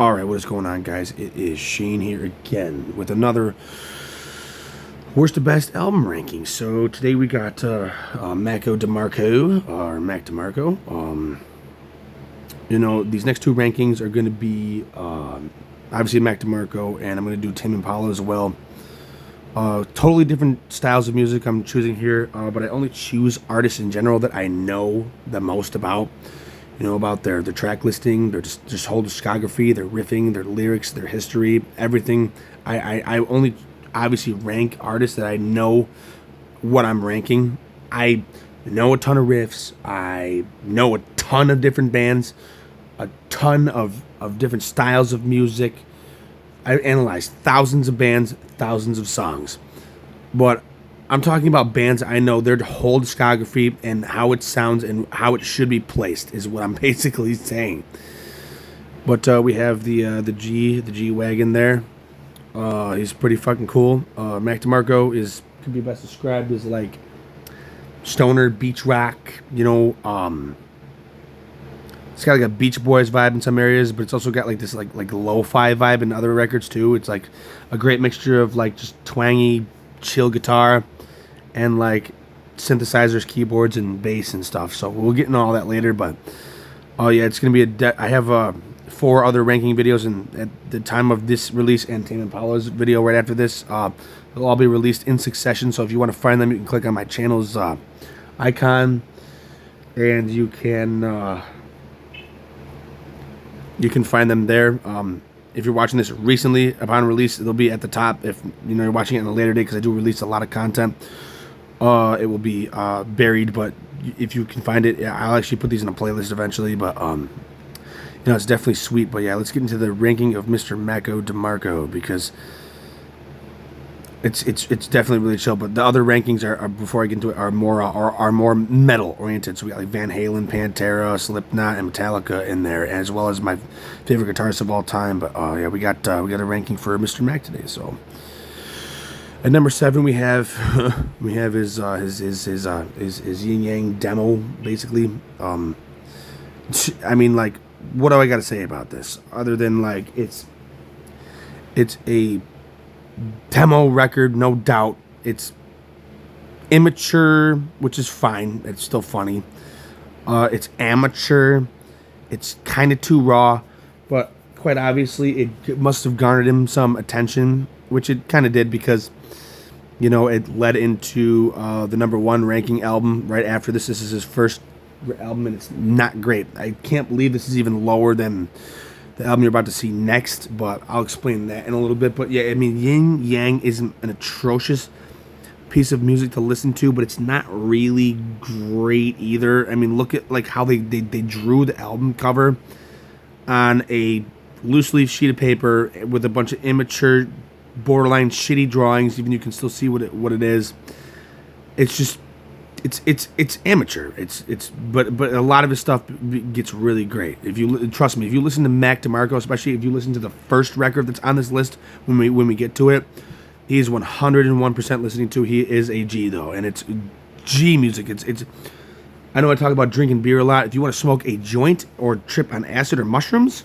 Alright, what is going on, guys? It is Shane here again with another worst to best album ranking. So today we got Mako DeMarco, or Mac DeMarco. These next two rankings are going to be obviously Mac DeMarco, and I'm going to do Tame Impala as well. Totally different styles of music I'm choosing here, but I only choose artists in general that I know the most about. About their track listing, their just whole discography, their riffing, their lyrics, their history, everything. I only obviously rank artists that I know what I'm ranking. I know a ton of riffs. I know a ton of different bands, a ton of different styles of music. I analyzed thousands of bands, thousands of songs. But I'm talking about bands I know their whole discography and how it sounds and how it should be placed is what I'm basically saying. But we have the G wagon there. He's pretty fucking cool. Mac DeMarco could be best described as like stoner beach rock. It's got like a Beach Boys vibe in some areas, but it's also got like this like lo-fi vibe in other records too. It's like a great mixture of like just twangy, chill guitar and like synthesizers, keyboards, and bass and stuff. So we'll get into all that later. But oh yeah, it's gonna be I have 4 other ranking videos, and at the time of this release and Tame Impala's video right after this, they'll all be released in succession. So if you want to find them, you can click on my channel's icon, and you can find them there. If you're watching this recently upon release, they'll be at the top. If you're watching it on a later date, because I do release a lot of content, it will be buried. But if you can find it, I'll actually put these in a playlist eventually. But it's definitely sweet. But yeah, let's get into the ranking of Mr. Mako DeMarco, because it's definitely really chill. But the other rankings are before I get into it are more metal oriented. So we got like Van Halen, Pantera, Slipknot, and Metallica in there, as well as my favorite guitarists of all time. But yeah, we got a ranking for Mr. Mac today. So at number 7 we have his Yin Yang demo, basically. I mean, like, what do I got to say about this other than like it's a demo record, no doubt. It's immature, which is fine. It's still funny. It's amateur. It's kind of too raw, but quite obviously it must have garnered him some attention, which it kind of did, because it led into the number 1 ranking album right after this. This is his first album, and it's not great. I can't believe this is even lower than the album you're about to see next, but I'll explain that in a little bit. But yeah, I mean, Yin Yang isn't an atrocious piece of music to listen to, but it's not really great either. I mean, look at like how they drew the album cover on a loose leaf sheet of paper with a bunch of immature, borderline shitty drawings. Even you can still see what it is. It's just it's amateur. But a lot of his stuff gets really great. If you trust me, if you listen to Mac DeMarco, especially if you listen to the first record that's on this list when we get to it, he's 101% listening to. He is a G though, and it's G music. It's. I know I talk about drinking beer a lot. If you want to smoke a joint or trip on acid or mushrooms,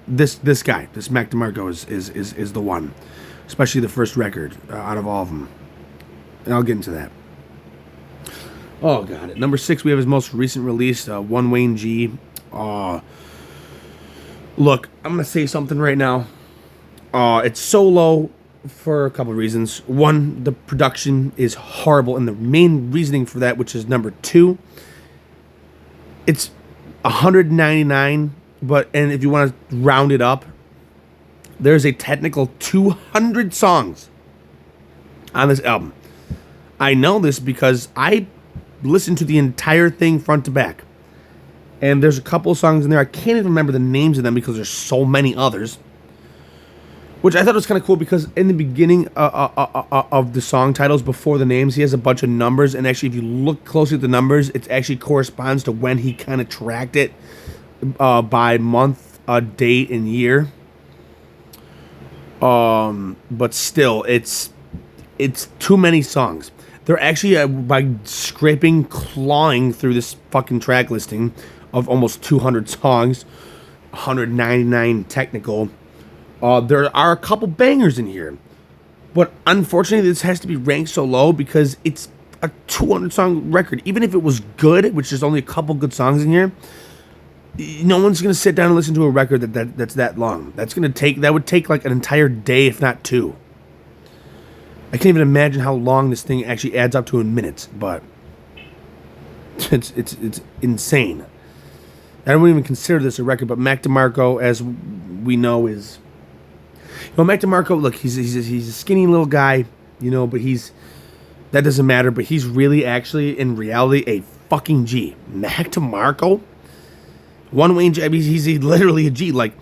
this guy, this Mac DeMarco is the one, especially the first record out of all of them. And I'll get into that. Oh, got it. Number 6, we have his most recent release, One Wayne G. Look, I'm going to say something right now. It's so low for a couple of reasons. One, the production is horrible, and the main reasoning for that, which is number 2, it's 199, and if you want to round it up, there's a technical 200 songs on this album. I know this because I listened to the entire thing front to back, and there's a couple of songs in there I can't even remember the names of them because there's so many others, which I thought was kind of cool, because in the beginning of the song titles, before the names, he has a bunch of numbers, and actually if you look closely at the numbers, it actually corresponds to when he kind of tracked it by month, date, and year. But still, it's too many songs. They're actually, by clawing through this fucking track listing of almost 200 songs, 199 technical. There are a couple bangers in here, but unfortunately, this has to be ranked so low because it's a 200 song record. Even if it was good, which there's only a couple good songs in here, no one's gonna sit down and listen to a record that's that long. That would take like an entire day, if not two. I can't even imagine how long this thing actually adds up to in minutes, but it's insane. I don't even consider this a record, but Mac DeMarco, as we know, is Mac DeMarco. Look, he's a skinny little guy, but that doesn't matter. But he's really actually in reality a fucking G. Mac DeMarco, one Wayne G. I mean, he's literally a G. Like,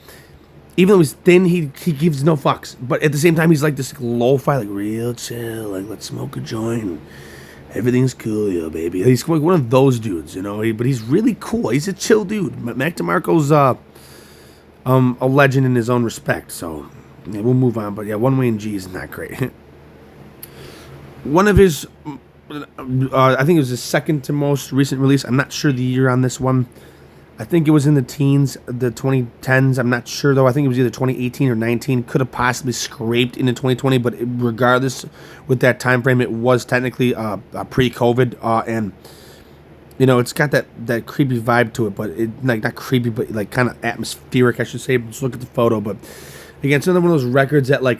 even though he's thin, he gives no fucks. But at the same time, he's like this lo-fi, like real chill, like let's smoke a joint. Everything's cool, yo, baby. He's one of those dudes, but he's really cool. He's a chill dude. Mac DeMarco's a legend in his own respect. So yeah, we'll move on. But yeah, One Way and G is not great. One of his, I think it was his second to most recent release. I'm not sure the year on this one. I think it was in the teens, the 2010s. I'm not sure, though. I think it was either 2018 or 19. Could have possibly scraped into 2020, but regardless, with that time frame, it was technically pre-COVID. And, it's got that creepy vibe to it, but not creepy, but like kind of atmospheric, I should say. Just look at the photo. But, again, it's another one of those records that, like,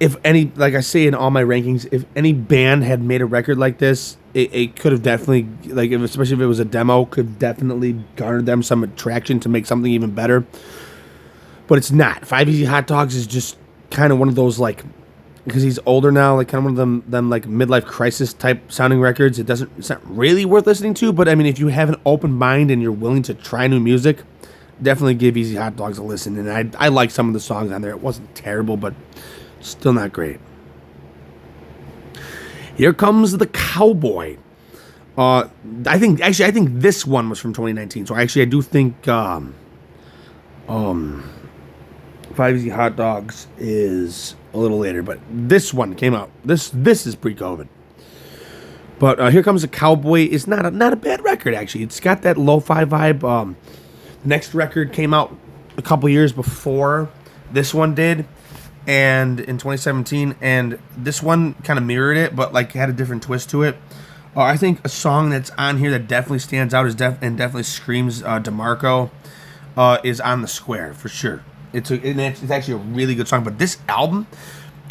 if any, like I say in all my rankings, if any band had made a record like this, it could have definitely, like, especially if it was a demo, could definitely garnered them some attraction to make something even better. But it's not. 5 Easy Hot Dogs is just kind of one of those, like, because he's older now, like kind of one of them like midlife crisis type sounding records. It's not really worth listening to. But I mean, if you have an open mind and you're willing to try new music, definitely give Easy Hot Dogs a listen. And I like some of the songs on there. It wasn't terrible, but still not great. Here Comes the Cowboy. I think this one was from 2019. So actually, I do think 5 Easy Hot Dogs is a little later, but this one came out. This is pre-COVID. But Here Comes the Cowboy is not a bad record actually. It's got that lo-fi vibe. The next record came out a couple years before this one did. And in 2017, and this one kind of mirrored it, but like had a different twist to it. I think a song that's on here that definitely stands out and definitely screams DeMarco is On the Square for sure. It's actually a really good song. But this album,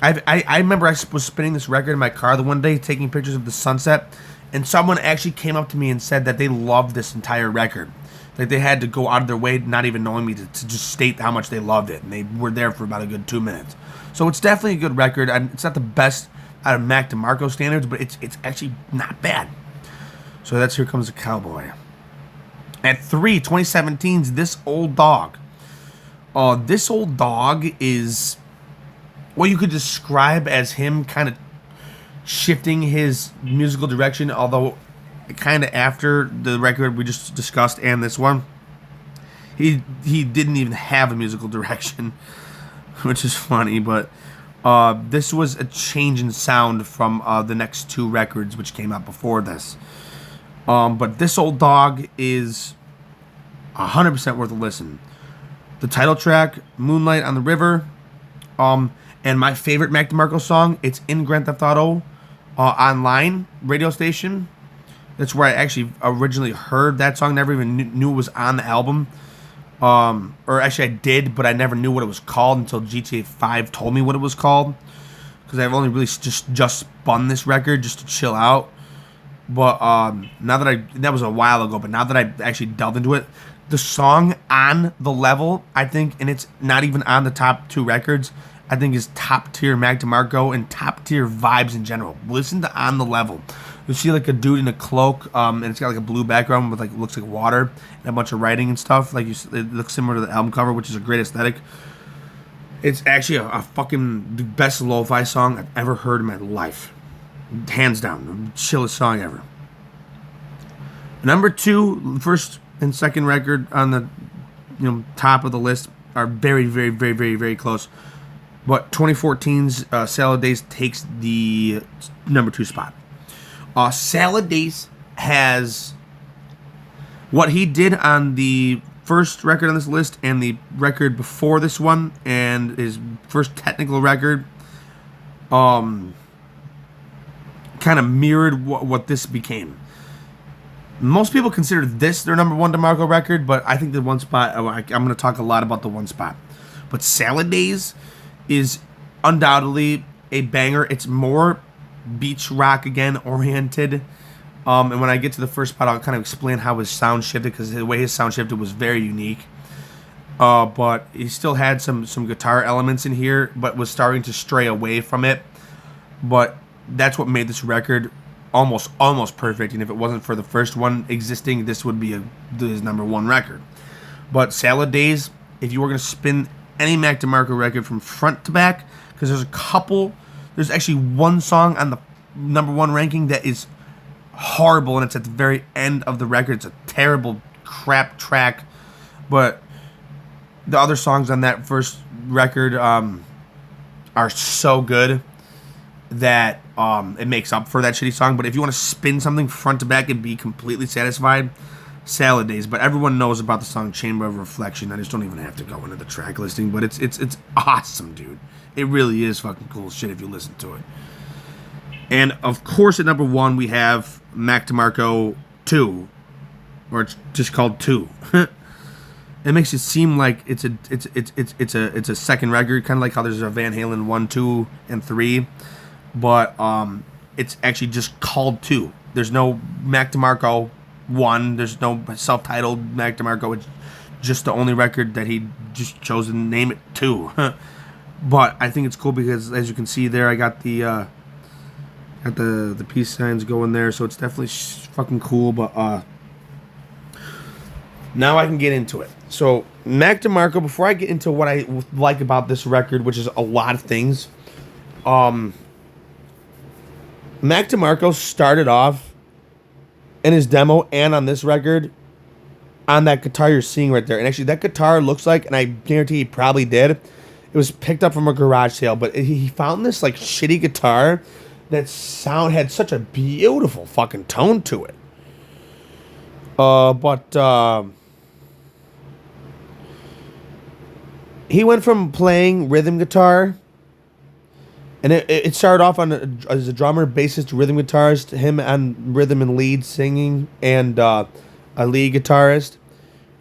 I remember I was spinning this record in my car the one day, taking pictures of the sunset, and someone actually came up to me and said that they loved this entire record. Like they had to go out of their way, not even knowing me, to just state how much they loved it. And they were there for about a good 2 minutes. So it's definitely a good record. It's not the best out of Mac DeMarco standards, but it's actually not bad. So that's Here Comes the Cowboy. At 3, 2017's This Old Dog. This Old Dog is what you could describe as him kind of shifting his musical direction, although kind of after the record we just discussed and this one, he didn't even have a musical direction, which is funny. But this was a change in sound from the next two records which came out before this. But This Old Dog is 100% worth a listen. The title track, Moonlight on the River, and my favorite Mac DeMarco song, it's in Grand Theft Auto Online radio station. That's where I actually originally heard that song. Never even knew it was on the album. Or actually I did, but I never knew what it was called until GTA 5 told me what it was called. Because I've only really just spun this record just to chill out. But now that was a while ago, but now that I actually delved into it, the song On the Level, I think, and it's not even on the top two records, I think is top tier Mac DeMarco and top tier vibes in general. Listen to On the Level. You see like a dude in a cloak, and it's got like a blue background with like looks like water and a bunch of writing and stuff. Like it looks similar to the album cover, which is a great aesthetic. It's actually a fucking the best lo-fi song I've ever heard in my life, hands down, the chillest song ever. Number 2, first and second record on the top of the list are very, very, very, very, very close. But 2014's Salad Days takes the number 2 spot. Salad Days has what he did on the first record on this list and the record before this one, and his first technical record, kind of mirrored what this became. Most people consider this their number one DeMarco record, but I think the one spot, I'm going to talk a lot about the one spot. But Salad Days is undoubtedly a banger. It's more beach rock again oriented. And when I get to the first spot, I'll kind of explain how his sound shifted, because the way his sound shifted was very unique. But he still had some guitar elements in here, but was starting to stray away from it. But that's what made this record almost perfect. And if it wasn't for the first one existing, this would be his number one record. But Salad Days, if you were going to spin any Mac DeMarco record from front to back, because there's actually one song on the number one ranking that is horrible, and it's at the very end of the record. It's a terrible crap track, but the other songs on that first record are so good that it makes up for that shitty song. But if you want to spin something front to back and be completely satisfied, Salad Days. But everyone knows about the song Chamber of Reflection. I just don't even have to go into the track listing, but it's awesome, dude. It really is fucking cool shit if you listen to it. And of course, at number one, we have Mac DeMarco 2, or it's just called 2. It makes it seem like it's a second record, kind of like how there's a Van Halen 1, 2, and 3, but it's actually just called 2. There's no Mac DeMarco 1. There's no self-titled Mac DeMarco. It's just the only record that he just chose to name it 2. But I think it's cool because, as you can see there, I got the peace signs going there, so it's definitely fucking cool. But now I can get into it. So Mac DeMarco, before I get into what I like about this record, which is a lot of things, Mac DeMarco started off in his demo and on this record on that guitar you're seeing right there. And actually, that guitar looks like, and I guarantee he probably did, it was picked up from a garage sale, but he found this like shitty guitar that had such a beautiful fucking tone to it. But he went from playing rhythm guitar, and it started off as a drummer, bassist, rhythm guitarist, him on rhythm and lead singing, and a lead guitarist,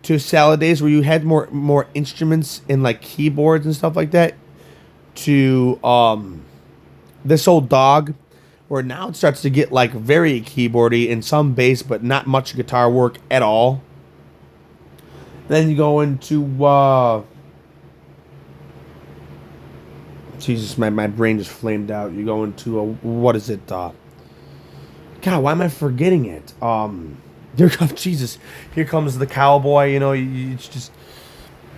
to Salad Days, where you had more instruments and like keyboards and stuff like that, to This Old Dog, where now it starts to get like very keyboardy and some bass, but not much guitar work at all. Then you go into Jesus, my brain just flamed out. You go into what is it? God, why am I forgetting it? Here comes Jesus. Here comes the cowboy. You know, it's just.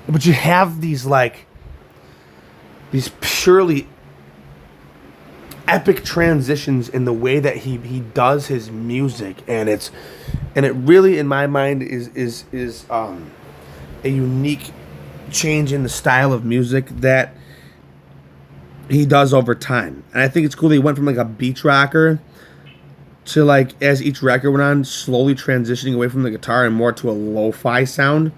But you have these purely epic transitions in the way that he does his music, and it really, in my mind, is a unique change in the style of music that he does over time. And I think it's cool that he went from like a beach rocker to, like, as each record went on, slowly transitioning away from the guitar and more to a lo-fi sound.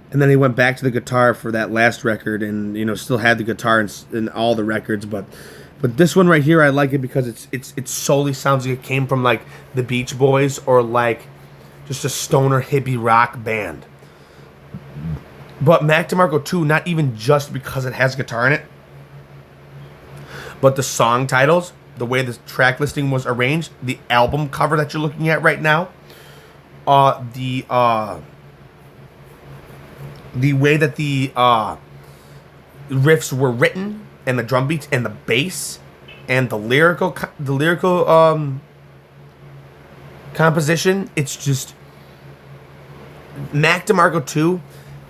And then he went back to the guitar for that last record, and, you know, still had the guitar in all the records, but this one right here, I like it because it solely sounds like it came from like the Beach Boys or like just a stoner hippie rock band. But Mac DeMarco 2, not even just because it has guitar in it, but the song titles, the way the track listing was arranged, the album cover that you're looking at right now, the way that the riffs were written, and the drum beats and the bass and the lyrical composition, it's just Mac DeMarco 2.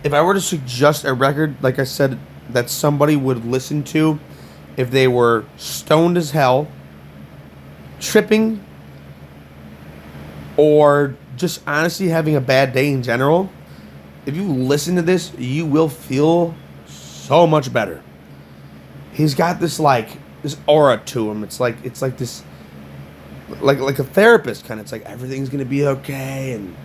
If I were to suggest a record, like I said, that somebody would listen to if they were stoned as hell, tripping, or just honestly having a bad day in general, if you listen to this, you will feel so much better. He's got this aura to him. It's like this, like a therapist kind of. It's like everything's gonna be okay, and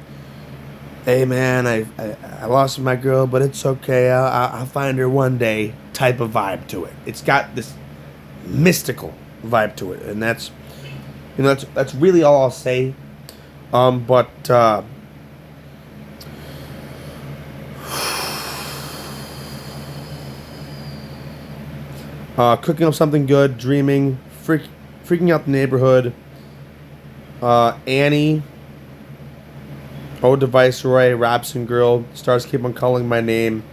hey man, I lost my girl, but it's okay. I'll find her one day type of vibe to it. It's got this mystical vibe to it, and that's that's really all I'll say. But cooking up something good, dreaming, freaking out the neighborhood. Annie, Oh Viceroy, Robson Girl, Stars Keep on Calling My Name.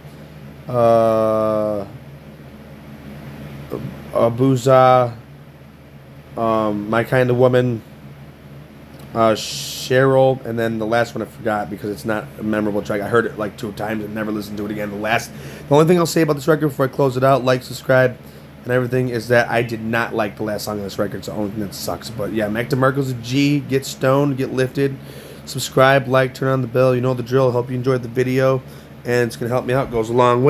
Abuza, My Kind of Woman, Cheryl, and then the last one I forgot because it's not a memorable track. I heard it like 2 times and never listened to it again. The only thing I'll say about this record before I close it out, like, subscribe, and everything, is that I did not like the last song on this record. It's the only thing that sucks. But yeah, Mac DeMarco's a G. Get stoned, get lifted. Subscribe, like, turn on the bell. You know the drill. Hope you enjoyed the video, and it's gonna help me out. It goes a long way.